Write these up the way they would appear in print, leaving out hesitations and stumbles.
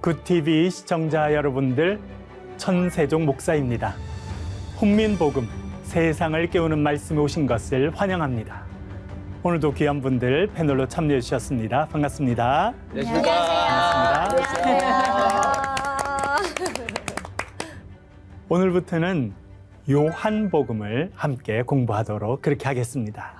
굿TV 시청자 여러분들, 천세종 목사입니다. 훈민복음, 세상을 깨우는 말씀에 오신 것을 환영합니다. 오늘도 귀한 분들 패널로 참여해 주셨습니다. 반갑습니다. 안녕하세요. 오늘부터는 요한복음을 함께 공부하도록 그렇게 하겠습니다.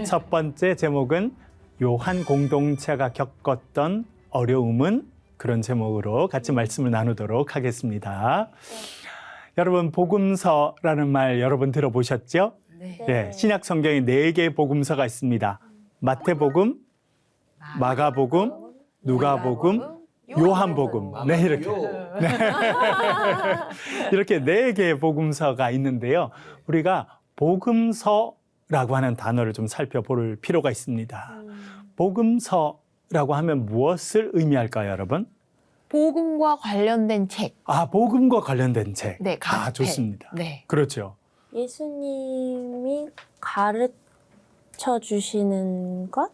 첫 번째 제목은 요한 공동체가 겪었던 어려움은, 그런 제목으로 같이 말씀을 나누도록 하겠습니다. 여러분, 복음서라는 말 여러 번 들어보셨죠? 네. 신약 성경에 4개의 복음서가 있습니다. 마태복음, 마가복음, 누가복음, 요한복음. 네, 이렇게. 네. 이렇게 4개의 복음서가 있는데요. 우리가 복음서라고 하는 단어를 좀 살펴볼 필요가 있습니다. 복음서라고 하면 무엇을 의미할까요, 여러분? 복음과 관련된 책. 복음과 관련된 책. 네, 가스펠. 좋습니다. 네. 그렇죠. 예수님이 가르쳐 주시는 것?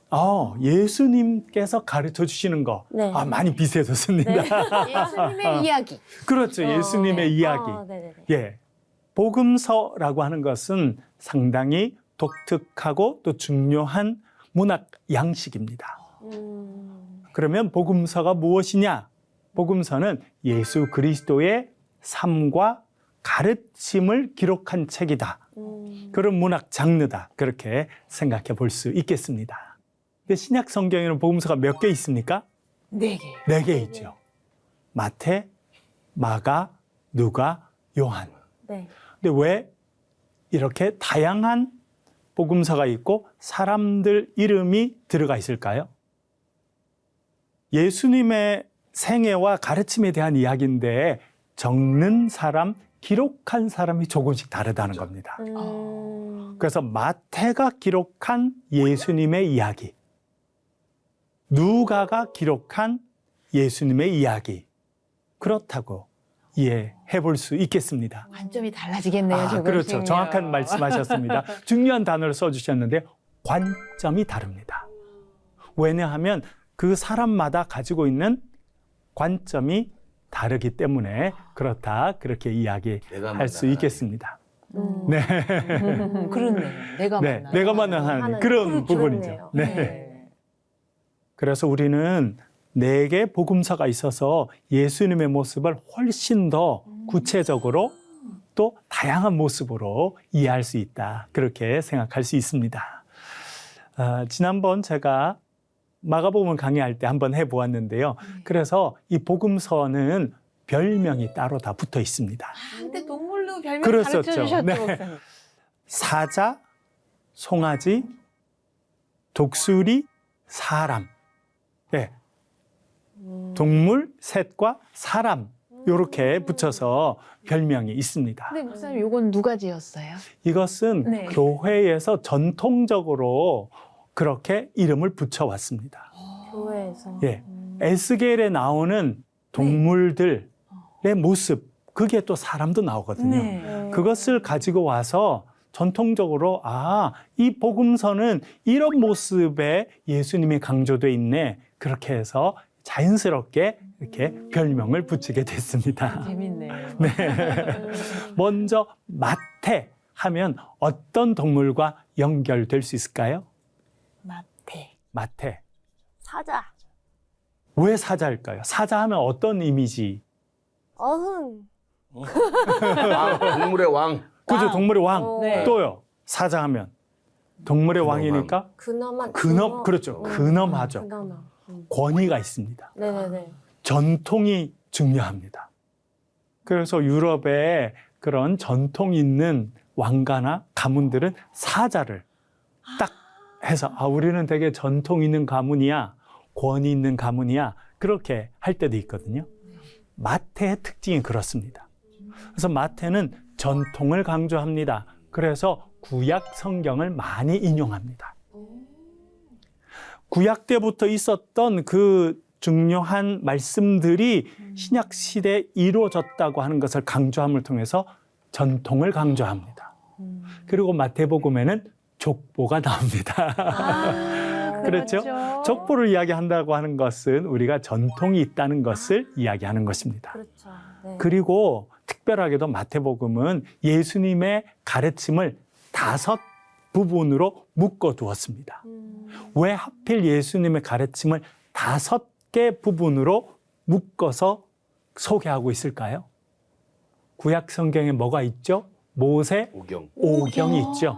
예수님께서 가르쳐 주시는 거. 네. 많이 비슷해졌습니다. 네. 예수님의 이야기. 그렇죠. 예수님의 이야기. 네네네. 예. 복음서라고 하는 것은 상당히 독특하고 또 중요한 문학 양식입니다. 그러면 복음서가 무엇이냐? 복음서는 예수 그리스도의 삶과 가르침을 기록한 책이다. 그런 문학 장르다. 그렇게 생각해 볼 수 있겠습니다. 근데 신약 성경에는 복음서가 몇 개 있습니까? 4개. 4개 있죠. 마태, 마가, 누가, 요한. 네. 근데 왜 이렇게 다양한 복음서가 있고 사람들 이름이 들어가 있을까요? 예수님의 생애와 가르침에 대한 이야기인데 적는 사람, 기록한 사람이 조금씩 다르다는 겁니다. 그래서 마태가 기록한 예수님의 이야기, 누가가 기록한 예수님의 이야기, 그렇다고 이해해 볼 수 있겠습니다. 관점이 달라지겠네요, 조금씩. 그렇죠. 정확한 말씀하셨습니다. 중요한 단어를 써주셨는데 관점이 다릅니다. 왜냐하면 그 사람마다 가지고 있는 관점이 다르기 때문에 그렇다, 그렇게 이야기할 수 있겠습니다. 네. 그렇네. 내가 네, 만나는. 내가 만나는 그런 부분이죠. 그렇네요. 네. 그래서 우리는 4개 복음서가 있어서 예수님의 모습을 훨씬 더 구체적으로 또 다양한 모습으로 이해할 수 있다. 그렇게 생각할 수 있습니다. 지난번 제가 마가복음을 강의할 때 한번 해보았는데요. 그래서 이 복음서는 별명이 따로 다 붙어 있습니다. 근데 동물로 별명 그랬었죠. 가르쳐주셨죠, 네. 목사님. 사자, 송아지, 독수리, 사람. 네. 동물, 셋과 사람. 이렇게 붙여서 별명이 있습니다. 근데 목사님, 요건 누가 지었어요? 이것은 네. 교회에서 전통적으로 그렇게 이름을 붙여왔습니다. 교회에서. 예. 에스겔에 나오는 동물들의 모습, 그게 또 사람도 나오거든요. 네. 그것을 가지고 와서 전통적으로 이 복음서는 이런 모습에 예수님이 강조돼 있네. 그렇게 해서 자연스럽게 이렇게 별명을 붙이게 됐습니다. 재밌네요. 네. 먼저 마태 하면 어떤 동물과 연결될 수 있을까요? 마태. 사자. 왜 사자일까요? 사자 하면 어떤 이미지? 어흥. 동물의 왕. 그죠? 동물의 왕. 네. 또요. 사자 하면 동물의 왕이니까 근엄한. 그렇죠. 근엄하죠. 근엄한. 권위가 있습니다. 네네네. 전통이 중요합니다. 그래서 유럽의 그런 전통 있는 왕가나 가문들은 사자를 딱 해서 우리는 되게 전통 있는 가문이야, 권위 있는 가문이야, 그렇게 할 때도 있거든요. 마태의 특징이 그렇습니다. 그래서 마태는 전통을 강조합니다. 그래서 구약 성경을 많이 인용합니다. 구약 때부터 있었던 그 중요한 말씀들이 신약 시대에 이루어졌다고 하는 것을 강조함을 통해서 전통을 강조합니다. 그리고 마태복음에는 족보가 나옵니다. 그렇죠? 족보를 이야기한다고 하는 것은 우리가 전통이 있다는 것을 이야기하는 것입니다. 그렇죠. 네. 그리고 특별하게도 마태복음은 예수님의 가르침을 5 부분으로 묶어 두었습니다. 왜 하필 예수님의 가르침을 5개 부분으로 묶어서 소개하고 있을까요? 구약 성경에 뭐가 있죠? 모세 오경. 오경이 있죠.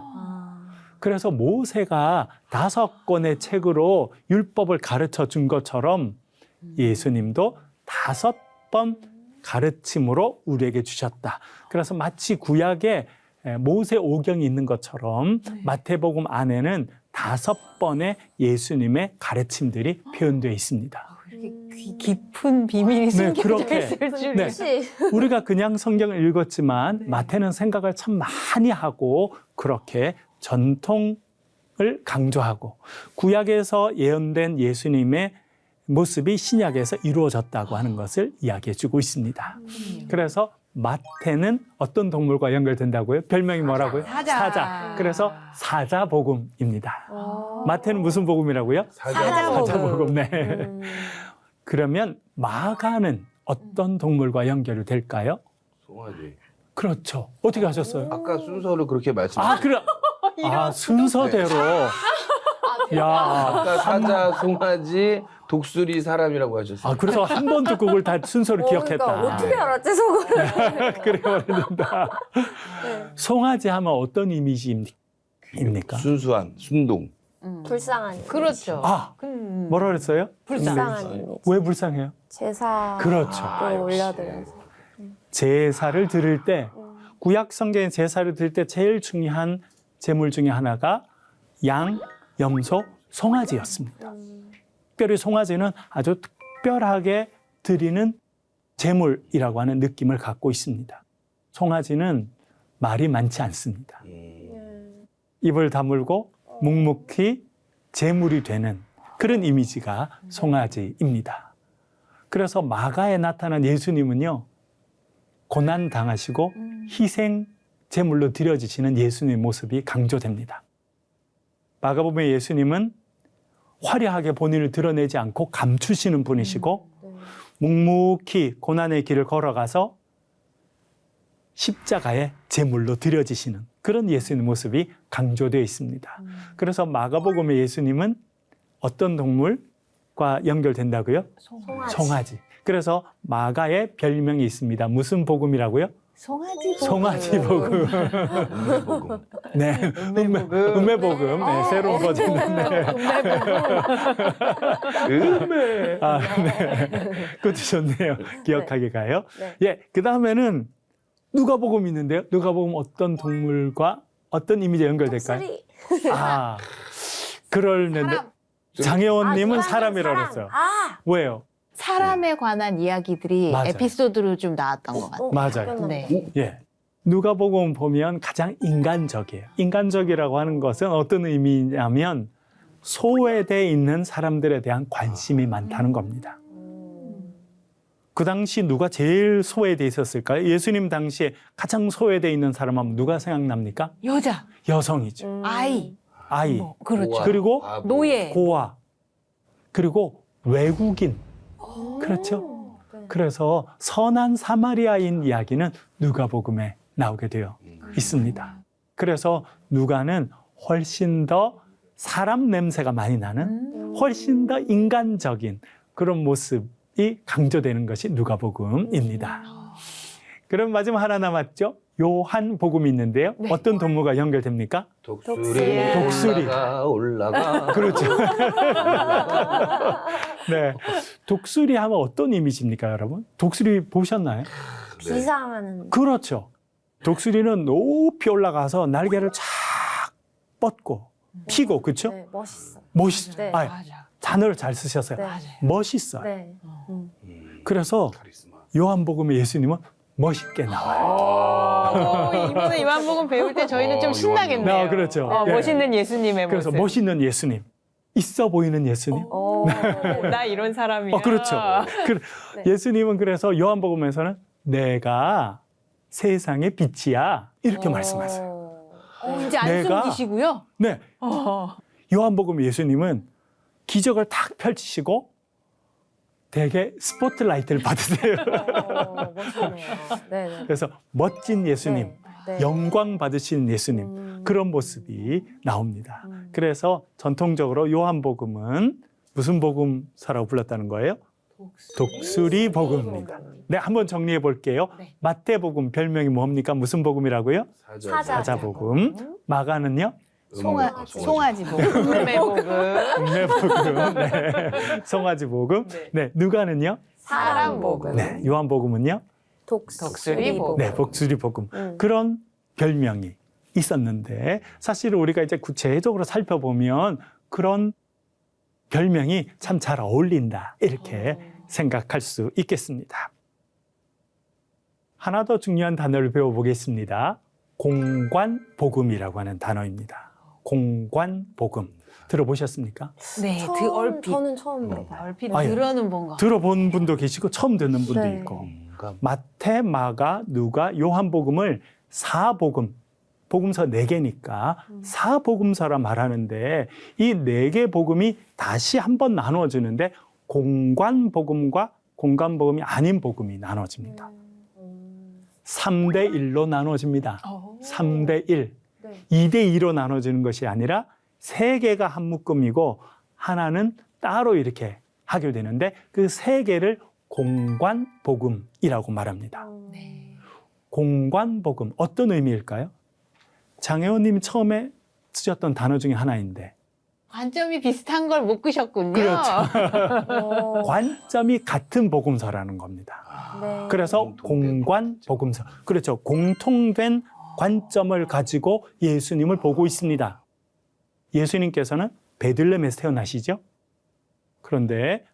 그래서 모세가 5권의 책으로 율법을 가르쳐 준 것처럼 예수님도 5번 가르침으로 우리에게 주셨다. 그래서 마치 구약에 모세 오경이 있는 것처럼 마태복음 안에는 5번의 예수님의 가르침들이 표현되어 있습니다. 이렇게 깊은 비밀이 숨겨져 그렇게. 있을 줄이야. 네. 혹시 우리가 그냥 성경을 읽었지만 마태는 생각을 참 많이 하고 그렇게 전통을 강조하고 구약에서 예언된 예수님의 모습이 신약에서 이루어졌다고 하는 것을 이야기해 주고 있습니다. 그래서 마태는 어떤 동물과 연결된다고요? 별명이 뭐라고요? 사자. 그래서 사자복음입니다. 마태는 무슨 복음이라고요? 사자복음. 사자복음. 네. 그러면 마가는 어떤 동물과 연결이 될까요? 송아지. 그렇죠. 어떻게 하셨어요? 아까 순서를 그렇게 말씀하셨어요. 그래. 순서대로. 야, 아까 사자, 송아지, 독수리, 사람이라고 하셨어요. 그래서 한 번 듣고 그걸 다 순서를 기억했다. 그러니까 어떻게 알았지 속으로? 그래 버린다. 네. 송아지 하면 어떤 이미지입니까? 순수한, 순동. 불쌍한. 그렇죠. 뭐라 그랬어요? 불쌍한 이미지. 왜 불쌍해요? 제사. 그렇죠. 또 올려드려서. 제사를 드릴 때 구약 성경의 제사를 드릴 때 제일 중요한 제물 중에 하나가 양, 염소, 송아지였습니다. 특별히 송아지는 아주 특별하게 드리는 제물이라고 하는 느낌을 갖고 있습니다. 송아지는 말이 많지 않습니다. 입을 다물고 묵묵히 제물이 되는 그런 이미지가 송아지입니다. 그래서 마가에 나타난 예수님은요, 고난 당하시고 희생 제물로 드려지시는 예수님의 모습이 강조됩니다. 마가복음의 예수님은 화려하게 본인을 드러내지 않고 감추시는 분이시고 묵묵히 고난의 길을 걸어가서 십자가의 제물로 드려지시는 그런 예수님의 모습이 강조되어 있습니다. 그래서 마가복음의 예수님은 어떤 동물과 연결된다고요? 송아지. 그래서 마가의 별명이 있습니다. 무슨 복음이라고요? 송아지 복음. 음메복음. 네, 음메복음. 네, 새로운 버전인데. 음메. 네. 그것도 좋네요. 기억하게 가요. 네. 예, 그 다음에는 누가복음이 있는데요. 누가복음 어떤 동물과 어떤 이미지가 연결될까요? 독수리. 그럴는데 장혜원님은 사람, 사람이라고 사람. 했어요. 아, 왜요? 사람에 관한 이야기들이 맞아요. 에피소드로 좀 나왔던 것 같아요. 맞아요. 네. 예. 누가복음 보면 가장 인간적이에요. 인간적이라고 하는 것은 어떤 의미냐면 소외되어 있는 사람들에 대한 관심이 많다는 겁니다. 그 당시 누가 제일 소외되어 있었을까요? 예수님 당시에 가장 소외되어 있는 사람 하면 누가 생각납니까? 여자, 여성이죠. 아이, 아이, 그렇죠. 고아, 그리고 바보. 노예. 고아, 그리고 외국인. 그렇죠? 네. 그래서 선한 사마리아인 이야기는 누가복음에 나오게 되어 있습니다. 그래서 누가는 훨씬 더 사람 냄새가 많이 나는 훨씬 더 인간적인 그런 모습이 강조되는 것이 누가복음입니다. 그럼 마지막 하나 남았죠? 요한복음이 있는데요. 네. 어떤 동물과 연결됩니까? 독수리. 독수리. 올라가. 그렇죠. 네. 독수리 하면 어떤 이미지입니까, 여러분? 독수리 보셨나요? 비상하는. 그렇죠. 독수리는 높이 올라가서 날개를 쫙 뻗고 피고, 그렇죠? 네, 멋있어. 멋있어요. 네. 맞아. 단어를 잘 쓰셨어요. 네. 맞아요. 멋있어요. 네. 그래서 카리스마. 요한복음의 예수님은 멋있게 나와요. 이번에 요한복음 배울 때 저희는 좀 신나겠네요. 그렇죠. 예. 멋있는 예수님의 그래서 모습. 멋있는 예수님, 있어 보이는 예수님. 나 이런 사람이야. 그렇죠. 네. 예수님은 그래서 요한복음에서는 내가 세상의 빛이야 이렇게 말씀하세요. 이제 내가- 안숨기시고요. 네, 요한복음 예수님은 기적을 탁 펼치시고 되게 스포트라이트를 받으세요. 멋지네요. 네네. 그래서 멋진 예수님, 네. 영광 받으시는 예수님, 그런 모습이 나옵니다. 그래서 전통적으로 요한복음은 무슨 복음서라고 불렀다는 거예요? 독수리 복음입니다. 네, 한번 정리해 볼게요. 네. 마태복음 별명이 뭡니까? 무슨 복음이라고요? 사자복음. 마가는요? 송아지 복음. 음매복음. 음매복음. 네. 송아지 복음. 네, 누가는요? 사람 복음. 네, 요한복음은요? 독수리 복음. 네, 독수리 복음. 그런 별명이 있었는데 사실 우리가 이제 구체적으로 살펴보면 그런 별명이 참 잘 어울린다 이렇게 생각할 수 있겠습니다. 하나 더 중요한 단어를 배워보겠습니다. 공관복음이라고 하는 단어입니다. 공관복음 들어보셨습니까? 네, 얼핏. 저는 처음 들어봐요. 얼핏 아, 예. 들어는 본 거. 들어본 분도 계시고 처음 듣는 분도 네. 있고 마태, 마가, 누가, 요한복음을 사복음, 복음서 4개니까 사복음서라 말하는데 이 4개 복음이 다시 한번 나누어지는데 공관복음과 공관복음이 아닌 복음이 나눠집니다. 3대 1로 나눠집니다. 3대 1. 네. 2대 2로 나눠지는 것이 아니라 3개가 한 묶음이고 하나는 따로 이렇게 하게 되는데 그 3개를 공관복음이라고 말합니다. 네. 공관복음 어떤 의미일까요? 장혜원님이 처음에 쓰셨던 단어 중에 하나인데 관점이 비슷한 걸 못 끄셨군요. 그렇죠. 관점이 같은 복음서라는 겁니다. 네. 그래서 공관복음서. 그렇죠. 공통된 관점을 가지고 예수님을 보고 있습니다. 예수님께서는 베들레헴에서 태어나시죠? 그런데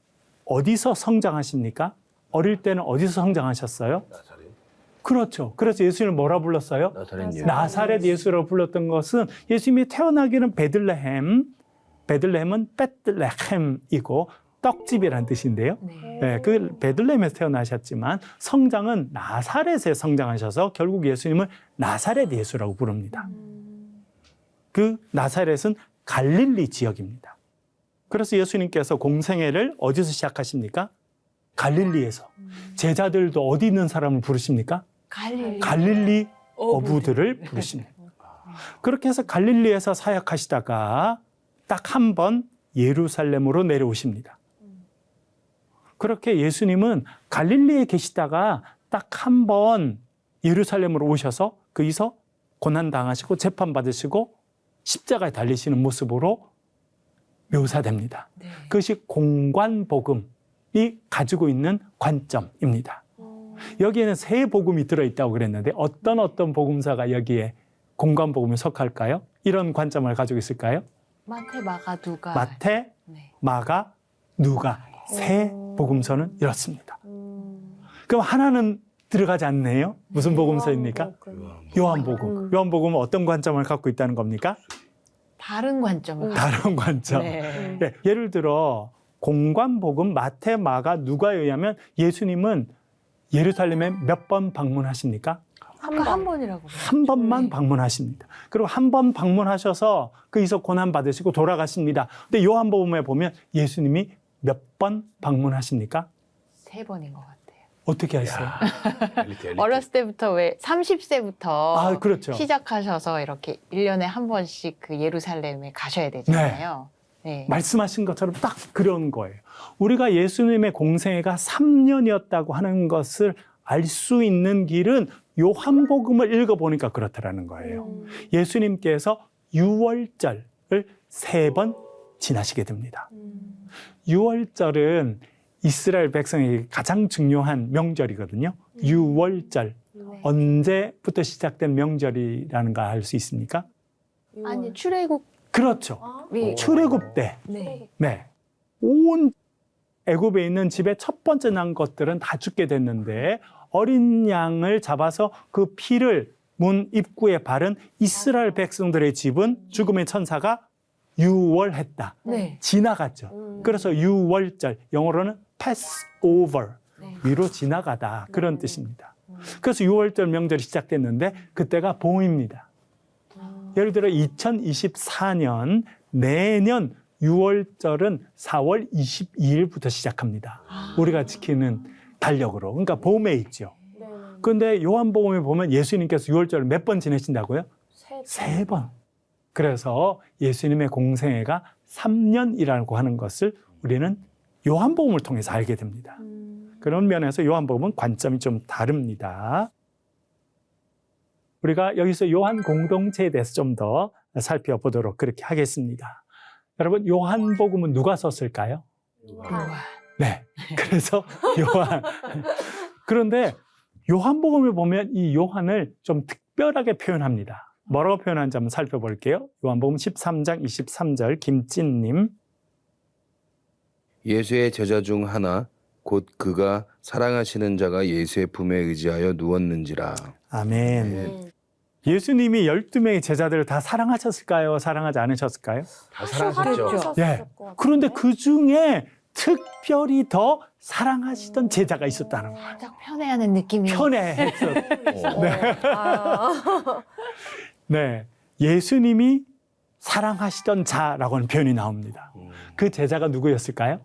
어디서 성장하십니까? 어릴 때는 어디서 성장하셨어요? 그렇죠. 그래서 예수님을 뭐라 불렀어요? 나사렛 예수라고 불렀던 것은 예수님이 태어나기는 베들레헴, 베들레헴은 베들레헴이고 떡집이라는 뜻인데요. 네. 네, 그 베들레헴에서 태어나셨지만 성장은 나사렛에 성장하셔서 결국 예수님을 나사렛 예수라고 부릅니다. 그 나사렛은 갈릴리 지역입니다. 그래서 예수님께서 공생애를 어디서 시작하십니까? 갈릴리에서. 제자들도 어디 있는 사람을 부르십니까? 갈릴리 어부들을 부르십니다. 그렇게 해서 갈릴리에서 사역하시다가 딱 한 번 예루살렘으로 내려오십니다. 그렇게 예수님은 갈릴리에 계시다가 딱 한 번 예루살렘으로 오셔서 거기서 고난당하시고 재판받으시고 십자가에 달리시는 모습으로 묘사됩니다. 네. 그것이 공관복음이 가지고 있는 관점입니다. 여기에는 3복음이 들어있다고 그랬는데 어떤 복음사가 여기에 공관복음에 속할까요? 이런 관점을 가지고 있을까요? 마태, 마가, 누가. 마태, 네. 마가, 누가. 3 복음서는 이렇습니다. 그럼 하나는 들어가지 않네요. 무슨 복음서입니까? 요한복음. 요한복음은 어떤 관점을 갖고 있다는 겁니까? 다른 관점을. 다른 관점. 네. 네, 예를 들어 공관복음 마태, 마가, 누가에 의하면 예수님은 예루살렘에 몇 번 방문하십니까? 아까 한 번이라고. 한 번만 방문하십니다. 그리고 한 번 방문하셔서 거기서 고난 받으시고 돌아가십니다. 근데 요한복음에 보면 예수님이 몇 번 방문하십니까? 3번인 것 같아요. 어떻게 하세요? 어렸을 때부터 왜 30세부터 아, 그렇죠. 시작하셔서 이렇게 1년에 한 번씩 그 예루살렘에 가셔야 되잖아요. 네. 말씀하신 것처럼 딱 그런 거예요. 우리가 예수님의 공생애가 3년이었다고 하는 것을 알 수 있는 길은 요한복음을 읽어보니까 그렇다라는 거예요. 예수님께서 유월절을 3번 지나시게 됩니다. 유월절은 이스라엘 백성에게 가장 중요한 명절이거든요. 유월절. 네. 언제부터 시작된 명절이라는 걸 알 수 있습니까? 아니, 출애굽. 그렇죠. 출애굽 때. 네. 네. 온 애굽에 있는 집에 첫 번째 난 것들은 다 죽게 됐는데 어린 양을 잡아서 그 피를 문 입구에 바른 이스라엘 백성들의 집은 죽음의 천사가 유월했다. 네. 지나갔죠. 그래서 유월절, 영어로는 Passover, 네. 위로 지나가다 그런 뜻입니다. 그래서 유월절 명절이 시작됐는데 그때가 봄입니다. 예를 들어 2024년 내년 유월절은 4월 22일부터 시작합니다. 우리가 지키는 달력으로. 그러니까 봄에 있죠. 네. 그런데 요한복음에 보면 예수님께서 유월절을 몇 번 지내신다고요? 세 3번. 그래서 예수님의 공생애가 3년이라고 하는 것을 우리는 요한복음을 통해서 알게 됩니다. 그런 면에서 요한복음은 관점이 좀 다릅니다. 우리가 여기서 요한 공동체에 대해서 좀 더 살펴보도록 그렇게 하겠습니다. 여러분, 요한복음은 누가 썼을까요? 요한. 네. 그래서 요한. 그런데 요한복음을 보면 이 요한을 좀 특별하게 표현합니다. 뭐라고 표현하는지 한번 살펴볼게요. 요한복음 13장 23절 김찐님. 예수의 제자 중 하나 곧 그가 사랑하시는 자가 예수의 품에 의지하여 누웠는지라. 아멘. 예수님이 12명의 제자들을 다 사랑하셨을까요? 사랑하지 않으셨을까요? 다 사랑하셨죠. 예. 그런데 그 중에 특별히 더 사랑하시던 제자가 있었다는 거예요. 살짝 편애하는 느낌이. 편애했었. 네. 네. 예수님이 사랑하시던 자라고 하는 표현이 나옵니다. 그 제자가 누구였을까요?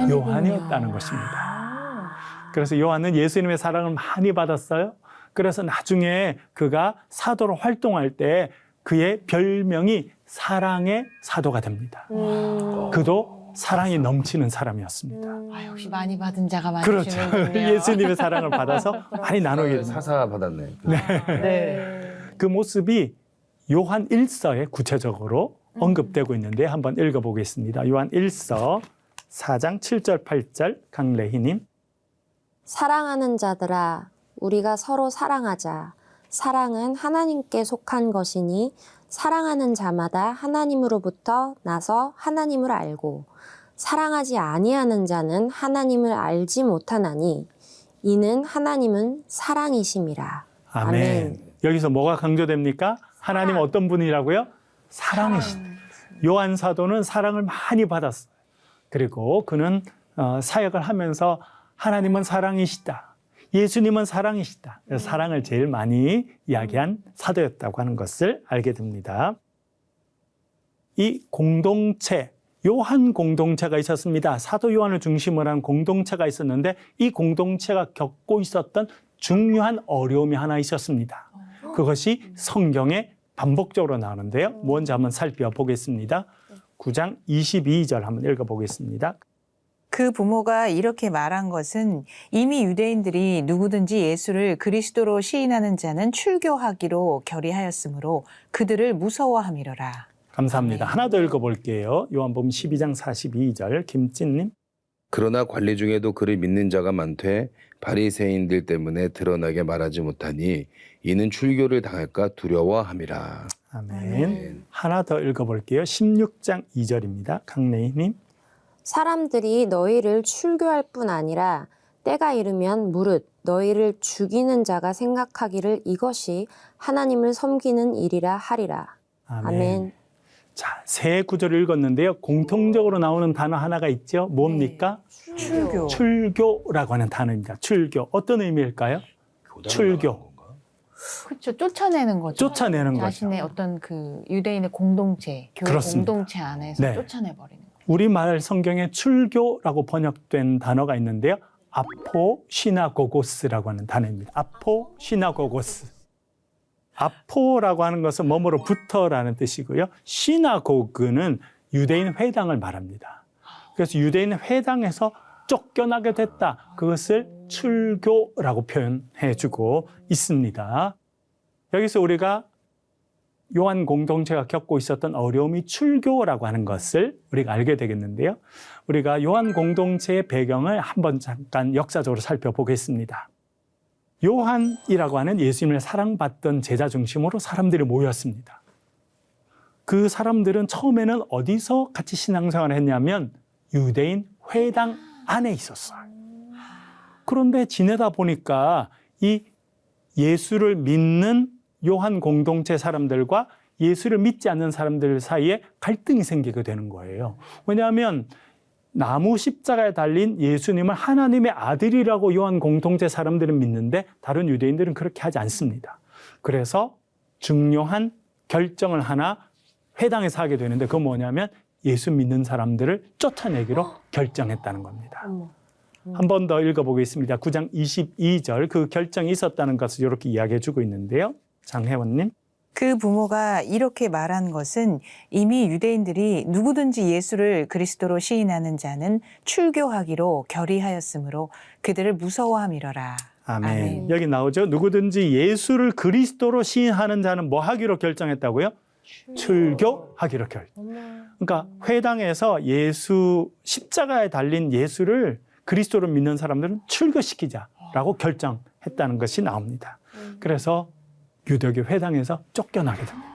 요한이었다는 것입니다. 그래서 요한은 예수님의 사랑을 많이 받았어요. 그래서 나중에 그가 사도로 활동할 때 그의 별명이 사랑의 사도가 됩니다. 그도 사랑이 넘치는 사람이었습니다. 아, 역시 많이 받은 자가 많이 그렇죠. 주는군요. 예수님의 사랑을 받아서 많이 나누게 됩니다. 사사 받았네. 네. 그 모습이 요한 1서에 구체적으로 언급되고 있는데 한번 읽어보겠습니다. 요한 1서 4장 7절 8절 강래희님. 사랑하는 자들아, 우리가 서로 사랑하자. 사랑은 하나님께 속한 것이니 사랑하는 자마다 하나님으로부터 나서 하나님을 알고 사랑하지 아니하는 자는 하나님을 알지 못하나니 이는 하나님은 사랑이심이라. 아멘. 여기서 뭐가 강조됩니까? 하나님 어떤 분이라고요? 사랑이시다. 요한 사도는 사랑을 많이 받았어요. 그리고 그는 사역을 하면서 하나님은 사랑이시다. 예수님은 사랑이시다. 그래서 사랑을 제일 많이 이야기한 사도였다고 하는 것을 알게 됩니다. 이 공동체, 요한 공동체가 있었습니다. 사도 요한을 중심으로 한 공동체가 있었는데 이 공동체가 겪고 있었던 중요한 어려움이 하나 있었습니다. 그것이 성경에 반복적으로 나오는데요. 뭔지 한번 살펴보겠습니다. 9장 22절 한번 읽어보겠습니다. 그 부모가 이렇게 말한 것은 이미 유대인들이 누구든지 예수를 그리스도로 시인하는 자는 출교하기로 결의하였으므로 그들을 무서워함이로라. 감사합니다. 하나 더 읽어볼게요. 요한복음 12장 42절 김찐님. 그러나 관리 중에도 그를 믿는 자가 많되 바리새인들 때문에 드러나게 말하지 못하니 이는 출교를 당할까 두려워함이라. 아멘. 하나 더 읽어볼게요. 16장 2절입니다. 강래희님. 사람들이 너희를 출교할 뿐 아니라 때가 이르면 무릇 너희를 죽이는 자가 생각하기를 이것이 하나님을 섬기는 일이라 하리라. 아멘. 자, 세 구절을 읽었는데요. 공통적으로 나오는 단어 하나가 있죠. 뭡니까? 출교. 출교라고 하는 단어입니다. 출교. 어떤 의미일까요? 출교. 그렇죠. 쫓아내는 거죠. 쫓아내는 거죠. 자신의 어떤 그 유대인의 공동체, 교회 그렇습니다. 공동체 안에서 네. 쫓아내버리는 거죠. 우리말 성경에 출교라고 번역된 단어가 있는데요. 아포 시나고고스라고 하는 단어입니다. 아포 시나고고스. 아포라고 하는 것은 뭐뭐로 붙어라는 뜻이고요. 시나고그는 유대인 회당을 말합니다. 그래서 유대인 회당에서 쫓겨나게 됐다. 그것을 출교라고 표현해주고 있습니다. 여기서 우리가 요한 공동체가 겪고 있었던 어려움이 출교라고 하는 것을 우리가 알게 되겠는데요. 우리가 요한 공동체의 배경을 한번 잠깐 역사적으로 살펴보겠습니다. 요한이라고 하는 예수님을 사랑받던 제자 중심으로 사람들이 모였습니다. 그 사람들은 처음에는 어디서 같이 신앙생활을 했냐면 유대인 회당 안에 있었어요. 그런데 지내다 보니까 이 예수를 믿는 요한 공동체 사람들과 예수를 믿지 않는 사람들 사이에 갈등이 생기게 되는 거예요. 왜냐하면 나무 십자가에 달린 예수님을 하나님의 아들이라고 요한 공동체 사람들은 믿는데 다른 유대인들은 그렇게 하지 않습니다. 그래서 중요한 결정을 하나 회당에서 하게 되는데 그건 뭐냐면 예수 믿는 사람들을 쫓아내기로 결정했다는 겁니다. 한 번 더 읽어보겠습니다. 9장 22절 그 결정이 있었다는 것을 이렇게 이야기해 주고 있는데요. 장혜원님. 그 부모가 이렇게 말한 것은 이미 유대인들이 누구든지 예수를 그리스도로 시인하는 자는 출교하기로 결의하였으므로 그들을 무서워함이러라. 아멘. 아멘. 여기 나오죠. 누구든지 예수를 그리스도로 시인하는 자는 뭐 하기로 결정했다고요? 출교하기로 그러니까 회당에서 예수 십자가에 달린 예수를 그리스도로 믿는 사람들은 출교시키자라고 결정했다는 것이 나옵니다. 그래서 유대교 회당에서 쫓겨나게 됩니다.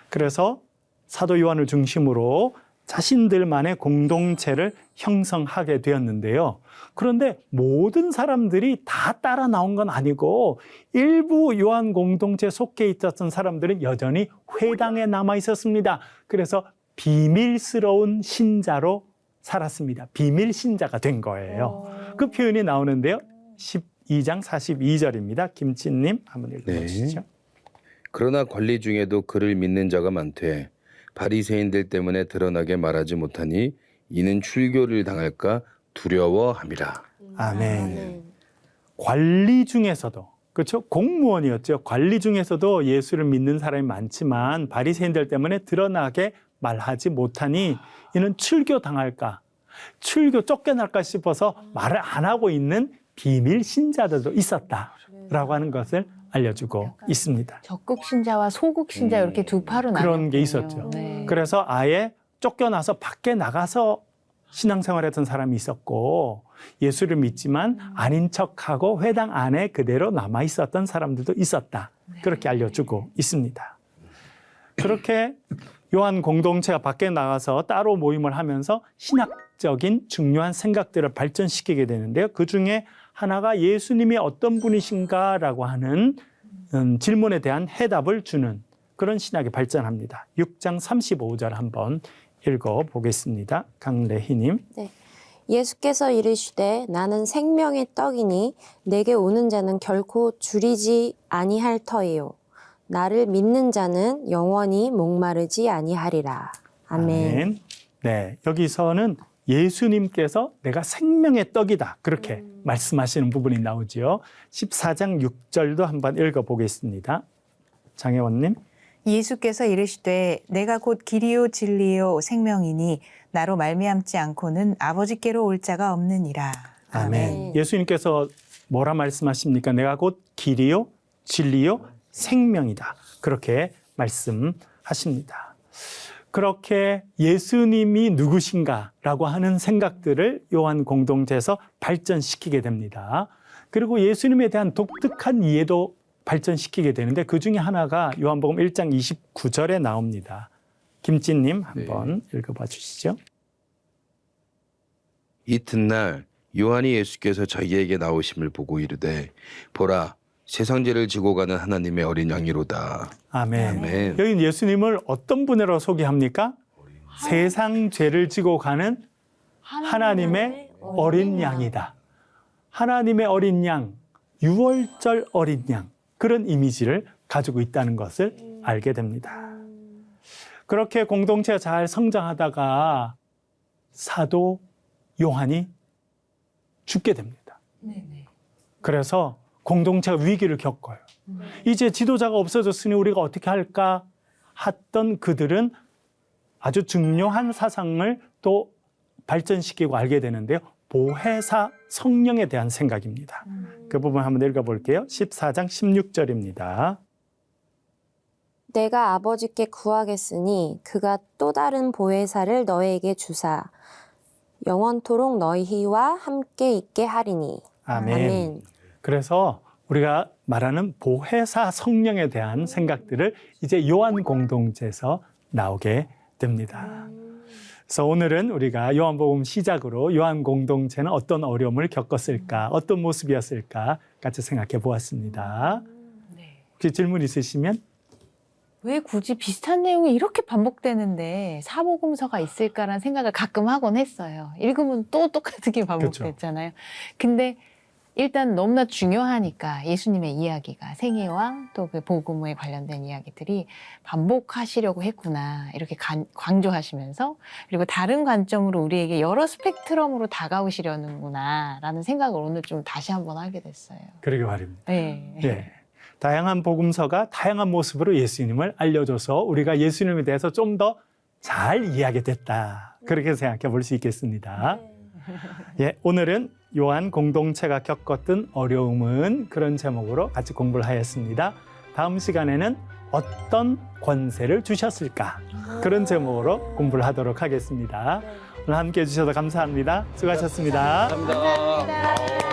그래서 사도 요한을 중심으로 자신들만의 공동체를 형성하게 되었는데요. 그런데 모든 사람들이 다 따라 나온 건 아니고 일부 요한 공동체에 속해 있었던 사람들은 여전히 회당에 남아 있었습니다. 그래서 비밀스러운 신자로 살았습니다. 비밀 신자가 된 거예요. 그 표현이 나오는데요. 12장 42절입니다. 김치님 한번 읽어보시죠. 그러나 관리 중에도 그를 믿는 자가 많되 바리새인들 때문에 드러나게 말하지 못하니 이는 출교를 당할까 두려워함이라. 아멘. 관리 중에서도 그렇죠? 공무원이었죠. 관리 중에서도 예수를 믿는 사람이 많지만 바리새인들 때문에 드러나게 말하지 못하니 이는 출교 당할까, 출교 쫓겨날까 싶어서 말을 안 하고 있는 비밀 신자들도 있었다라고 하는 것을 알려주고 있습니다. 적극 신자와 소극 신자 이렇게 두 파로 나뉘었군요. 그런 게 있었죠. 네. 그래서 아예 쫓겨나서 밖에 나가서 신앙생활했던 사람이 있었고 예수를 믿지만 아닌 척하고 회당 안에 그대로 남아 있었던 사람들도 있었다. 그렇게 알려주고 있습니다. 그렇게 요한 공동체가 밖에 나가서 따로 모임을 하면서 신학적인 중요한 생각들을 발전시키게 되는데요. 그중에 하나가 예수님이 어떤 분이신가라고 하는 질문에 대한 해답을 주는 그런 신학이 발전합니다. 6장 35절 한번 읽어보겠습니다. 강래희님. 네. 예수께서 이르시되 나는 생명의 떡이니 내게 오는 자는 결코 줄이지 아니할 터이요 나를 믿는 자는 영원히 목마르지 아니하리라. 아멘. 네, 여기서는 예수님께서 내가 생명의 떡이다 그렇게 말씀하시는 부분이 나오지요. 14장 6절도 한번 읽어보겠습니다. 장혜원님. 예수께서 이르시되 내가 곧 길이요 진리요 생명이니 나로 말미암지 않고는 아버지께로 올 자가 없느니라. 아멘. 예수님께서 뭐라 말씀하십니까? 내가 곧 길이요 진리요 생명이다. 그렇게 말씀하십니다. 그렇게 예수님이 누구신가라고 하는 생각들을 요한 공동체에서 발전시키게 됩니다. 그리고 예수님에 대한 독특한 이해도 발전시키게 되는데 그 중에 하나가 요한복음 1장 29절에 나옵니다. 김진님 한번 읽어봐 주시죠. 이튿날 요한이 예수께서 자기에게 나오심을 보고 이르되 보라 세상 죄를 지고 가는 하나님의 어린 양이로다. 아멘. 아멘. 여기 예수님을 어떤 분으로 소개합니까? 세상 죄를 지고 가는 하나님의 어린 양이다. 하나님의 어린 양, 유월절 어린 양 그런 이미지를 가지고 있다는 것을 알게 됩니다. 그렇게 공동체가 잘 성장하다가 사도 요한이 죽게 됩니다. 그래서 공동체가 위기를 겪어요. 이제 지도자가 없어졌으니 우리가 어떻게 할까 했던 그들은 아주 중요한 사상을 또 발전시키고 알게 되는데요. 보혜사 성령에 대한 생각입니다. 그 부분 한번 읽어볼게요. 14장 16절입니다. 내가 아버지께 구하겠으니 그가 또 다른 보혜사를 너에게 주사 영원토록 너희와 함께 있게 하리니. 아멘. 아멘. 그래서 우리가 말하는 보혜사 성령에 대한 생각들을 이제 요한 공동체에서 나오게 됩니다. 그래서 오늘은 우리가 요한복음 시작으로 요한 공동체는 어떤 어려움을 겪었을까, 어떤 모습이었을까 같이 생각해 보았습니다. 혹시 질문 있으시면? 왜 굳이 비슷한 내용이 이렇게 반복되는데 사복음서가 있을까라는 생각을 가끔 하곤 했어요. 읽으면 또 똑같은 게 반복됐잖아요. 근데 일단 너무나 중요하니까 예수님의 이야기가 생애와 또 그 복음에 관련된 이야기들이 반복하시려고 했구나 이렇게 강조하시면서 그리고 다른 관점으로 우리에게 여러 스펙트럼으로 다가오시려는구나 라는 생각을 오늘 좀 다시 한번 하게 됐어요. 그러게 말입니다. 네. 예. 다양한 복음서가 다양한 모습으로 예수님을 알려줘서 우리가 예수님에 대해서 좀 더 잘 이해하게 됐다. 그렇게 생각해 볼 수 있겠습니다. 예, 오늘은 요한 공동체가 겪었던 어려움은 그런 제목으로 같이 공부를 하였습니다. 다음 시간에는 어떤 권세를 주셨을까? 그런 제목으로 공부를 하도록 하겠습니다. 오늘 함께 해주셔서 감사합니다. 수고하셨습니다. 감사합니다.